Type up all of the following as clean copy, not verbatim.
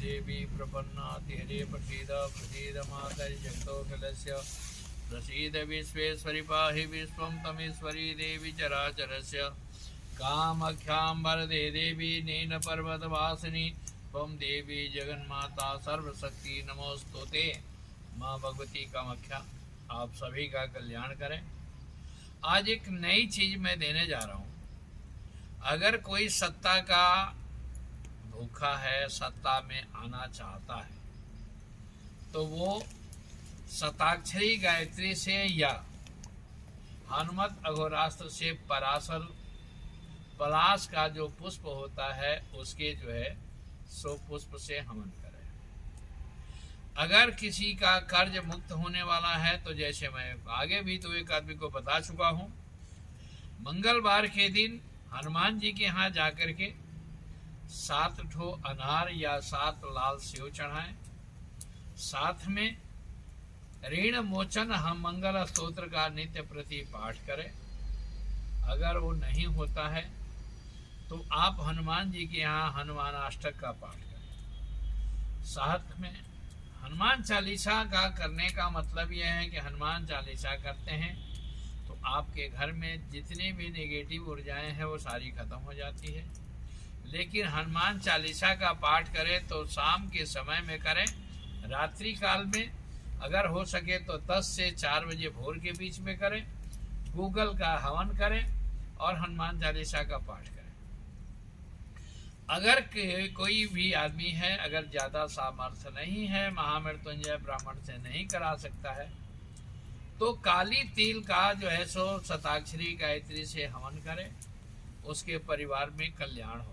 देवी प्रपन्नाति हरे प्रसीद प्रसीद मातरि जगतोऽखिलस्य प्रसीद विश्वेश्वरि पाहि विश्वं तमेश्वरी देवी चराचरस्य कामाख्यां वरदे देवी नीन पर्वतवासिनी त्वं देवी जगन्माता सर्वशक्ति नमोस्तुते। माँ भगवती कामाख्या आप सभी का कल्याण करें। आज एक नई चीज मैं देने जा रहा हूँ। अगर कोई सत्ता का भूखा है, सत्ता में आना चाहता है, तो वो शताक्षरी गायत्री से या हनुमत अघोरास्त्र से पराशर पलाश का जो पुष्प होता है उसके जो है सो पुष्प से हवन करें। अगर किसी का कर्ज मुक्त होने वाला है तो जैसे मैं आगे भी तो एक आदमी को बता चुका हूँ, मंगलवार के दिन हनुमान जी के यहाँ जाकर के 7 ठो अनार या 7 लाल सेव चढ़ाएं। साथ में ऋण मोचन हम मंगल स्तोत्र का नित्य प्रति पाठ करें। अगर वो नहीं होता है तो आप हनुमान जी के यहाँ हनुमान अष्टक का पाठ करें। साथ में हनुमान चालीसा का करने का मतलब यह है कि हनुमान चालीसा करते हैं तो आपके घर में जितनी भी नेगेटिव ऊर्जाएं हैं वो सारी खत्म हो जाती है। लेकिन हनुमान चालीसा का पाठ करें तो शाम के समय में करें, रात्रि काल में अगर हो सके तो 10 से 4 बजे भोर के बीच में करें। गूगल का हवन करें और हनुमान चालीसा का पाठ करें। अगर कोई भी आदमी है, अगर ज्यादा सामर्थ्य नहीं है, महामृत्युंजय ब्राह्मण से नहीं करा सकता है, तो काली तिल का जो है सो शताक्षरी गायत्री से हवन करें। उसके परिवार में कल्याण होगा,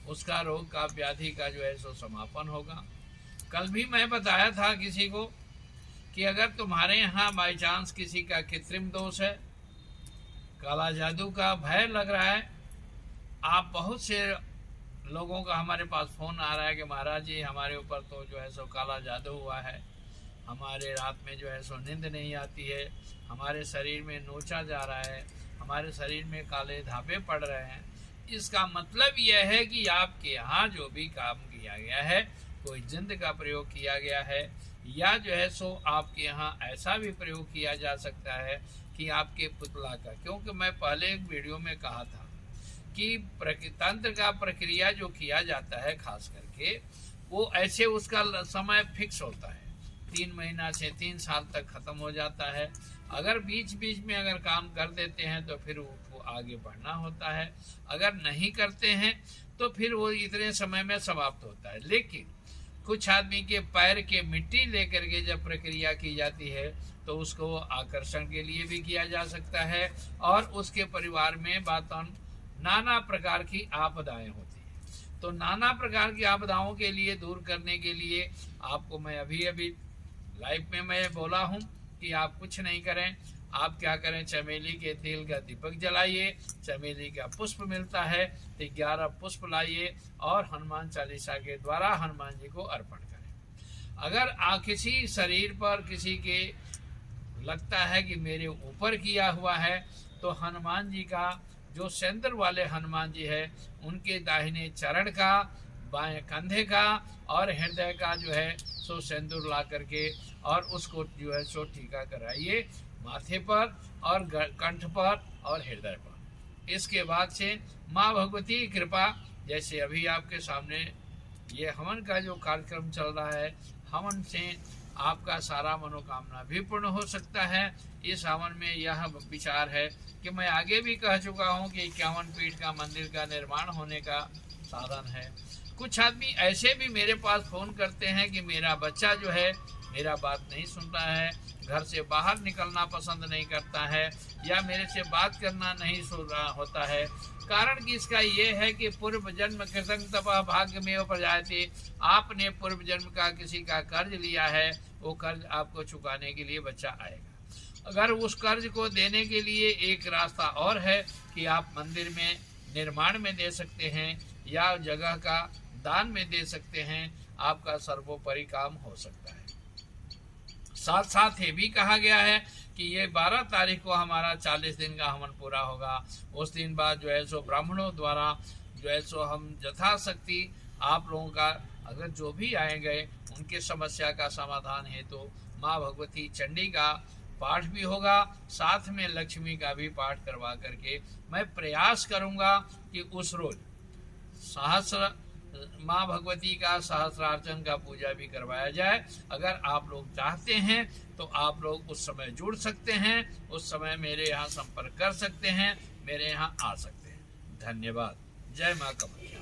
उसका रोग का व्याधि का जो है सो समापन होगा। कल भी मैं बताया था किसी को कि अगर तुम्हारे यहाँ बाई चांस किसी का कृत्रिम दोष है, काला जादू का भय लग रहा है, आप बहुत से लोगों का हमारे पास फोन आ रहा है कि महाराज जी हमारे ऊपर तो जो है सो काला जादू हुआ है, हमारे रात में जो है सो नींद नहीं आती है, हमारे शरीर में नोचा जा रहा है, हमारे शरीर में काले धापे पड़ रहे हैं। इसका मतलब यह है कि आपके यहाँ जो भी काम किया गया है, कोई जिंद का प्रयोग किया गया है, या जो है सो आपके यहाँ ऐसा भी प्रयोग किया जा सकता है कि आपके पुतला का, क्योंकि मैं पहले एक वीडियो में कहा था कि तंत्र का प्रक्रिया जो किया जाता है खास करके वो ऐसे उसका समय फिक्स होता है, 3 महीना से 3 साल तक खत्म हो जाता है। अगर बीच बीच में अगर काम कर देते हैं तो फिर वो आगे बढ़ना होता है, अगर नहीं करते हैं तो फिर वो इतने समय में समाप्त होता है। लेकिन कुछ आदमी के पैर के मिट्टी लेकर के जब प्रक्रिया की जाती है तो उसको आकर्षण के लिए भी किया जा सकता है और उसके परिवार में बातन नाना प्रकार की आपदाएं होती हैं। तो नाना प्रकार की आपदाओं के लिए दूर करने के लिए आपको मैं अभी अभी लाइव में मैं बोला हूं कि आप कुछ नहीं करें, आप क्या करें, चमेली के तेल का दीपक जलाइए, चमेली का पुष्प मिलता है तो 11 पुष्प लाइए और हनुमान चालीसा के द्वारा हनुमान जी को अर्पण करें। अगर किसी शरीर पर किसी के लगता है कि मेरे ऊपर किया हुआ है तो हनुमान जी का जो सेंदर वाले हनुमान जी है उनके दाहिने चरण का, बाएं कंधे का और हृदय का जो है सो सिंदूर ला करके और उसको जो है सो टीका कराइए माथे पर और कंठ पर और हृदय पर। इसके बाद से माँ भगवती की कृपा, जैसे अभी आपके सामने ये हवन का जो कार्यक्रम चल रहा है, हवन से आपका सारा मनोकामना भी पूर्ण हो सकता है। इस हवन में यह विचार है कि मैं आगे भी कह चुका हूँ कि 51 पीठ का मंदिर का निर्माण होने का साधन है। कुछ आदमी ऐसे भी मेरे पास फोन करते हैं कि मेरा बच्चा जो है मेरा बात नहीं सुनता है, घर से बाहर निकलना पसंद नहीं करता है या मेरे से बात करना नहीं सुन रहा होता है। कारण कि इसका ये है कि पूर्व जन्म कृतं तपः भाग्यमेव प्रजायते। आपने पूर्व जन्म का किसी का कर्ज लिया है, वो कर्ज आपको चुकाने के लिए बच्चा आएगा। अगर उस कर्ज को देने के लिए एक रास्ता और है कि आप मंदिर में निर्माण में दे सकते हैं या जगह का दान में दे सकते हैं, आपका सर्वोपरि काम हो सकता है। साथ साथ ये भी कहा गया है कि ये 12 तारीख को हमारा 40 दिन का हवन पूरा होगा। उस दिन बाद जो है सो ब्राह्मणों द्वारा जो है सो हम यथाशक्ति आप लोगों का अगर जो भी आएंगे उनके समस्या का समाधान है तो माँ भगवती चंडी का पाठ भी होगा, साथ में लक्ष्मी का भी पाठ करवा करके मैं प्रयास करूंगा कि उस रोज सहस्र माँ भगवती का सहस्रार्चन का पूजा भी करवाया जाए। अगर आप लोग चाहते हैं तो आप लोग उस समय जुड़ सकते हैं, उस समय मेरे यहाँ संपर्क कर सकते हैं, मेरे यहाँ आ सकते हैं। धन्यवाद। जय माँ कामाख्या।